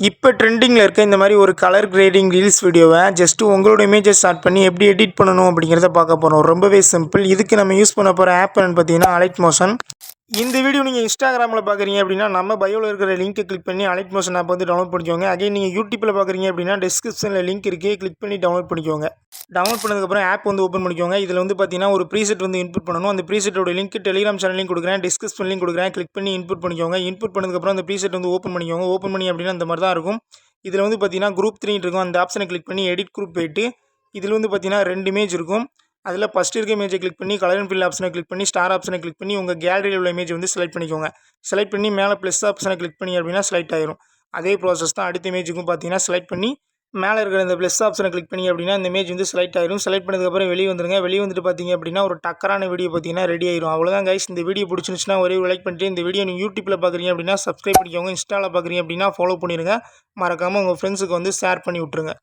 இப்போ ட்ரெண்டிங்கில் இருக்க இந்த மாதிரி ஒரு கலர் கிரேடிங் ரீல்ஸ் வீடியோவை ஜஸ்ட்டு உங்களோட இமேஜை ஸ்டார்ட் பண்ணி எப்படி எடிட் பண்ணணும் அப்படிங்கிறத பார்க்க போகிறோம். ரொம்பவே சிம்பிள். இதுக்கு நம்ம யூஸ் பண்ண போகிற ஆப் என்னன்னு பார்த்தீங்கன்னா அலைட் மோஷன். இந்த வீடியோ நீங்கள் இன்ஸ்டாகிராமில் பார்க்குறீங்க அப்படின்னா நம்ம பயோவில் இருக்கிற லிங்க்கை கிளிக் பண்ணி அலைட் மோஷன் ஆப் வந்து டவுன்லோட் பண்ணிக்கோங்க. அகைன் நீங்கள் யூடியூப்பில் பார்க்குறீங்க அப்படின்னா டிஸ்கிரிப்ஷனில் லிங்க் இருக்குது, கிளிக் பண்ணி டவுன்லோட் பண்ணிக்கோங்க. டவுன்லோட் பண்ணதுக்கப்புறம் ஆப் வந்து ஓப்பன் பண்ணிக்கோங்க. இதில் வந்து பார்த்தீங்கன்னா ஒரு ப்ரீசெட் வந்து இன்புட் பண்ணணும். அந்த ப்ரீசெட்டோட லிங்க் டெலிகிராம் சேனல் லிங்க் கொடுக்குறேன், டிஸ்கிரிப்ஷன் லிங்க் கொடுக்குறேன். கிளிக் பண்ணி இன்புட் பண்ணிக்கோங்க. இன்புட் பண்ணதுக்கப்புறம் அந்த ப்ரீசெட் வந்து ஓப்பன் பண்ணிக்கோங்க. ஓப்பன் பண்ணி அப்படின்னா இந்த மாதிரி தான் இருக்கும். இதில் வந்து பார்த்தீங்கன்னா குரூப் 3 இருக்கும். அந்த ஆப்ஷனை கிளிக் பண்ணி எடிட் குரூப் போயிட்டு இதில் வந்து பார்த்தீங்கன்னா 2 இமேஜ் இருக்கும். அதில் ஃபஸ்ட் இருக்க இமேஜை கிளிக் பண்ணி கலர் அண்ட் ஃபில் ஆப்ஷனை கிளிக் பண்ணி ஸ்டார் ஆப்ஷனை கிளிக் பண்ணி உங்கள் கேலரியில் உள்ள இமேஜ் வந்து செலக்ட் பண்ணிக்கோங்க. செலக்ட் பண்ணி மேலே ப்ளஸ் ஆப்ஷனை கிளிக் பண்ணி அப்படின்னா செலக்ட் ஆயிரும். அதே ப்ராசஸ் தான் அடுத்த இமேஜுக்கும் பார்த்தீங்கன்னா செலக்ட் பண்ணி மேலே இருக்கிற இந்த ப்ளஸ் ஆப்ஷனை கிளிக் பண்ணி அப்படின்னா இந்த இமேஜ் வந்து செலக்ட் ஆயிரும். செலக்ட் பண்ணதுக்கப்புறம் வெளியே வந்துருங்க. வெளியே வந்துட்டு பார்த்தீங்க அப்படின்னா ஒரு டக்கரான வீடியோ பார்த்தீங்கன்னா ரெடி ஆயிரும். அவ்வளோதான் கைஸ். இந்த வீடியோ பிடிச்சிருந்துச்சுன்னா ஒரே லைக் பண்ணிட்டு இந்த வீடியோ நீங்கள் யூடியூப்பில் பார்க்குறீங்க அப்படின்னா சப்ஸ்கிரைப் பண்ணிக்கோங்க. இன்ஸ்டாவில் பார்க்குறீங்க அப்படின்னா ஃபாலோ பண்ணிடுங்க. மறக்காமல் உங்கள் ஃப்ரெண்ட்ஸுக்கு வந்து ஷேர் பண்ணி விட்ருங்க.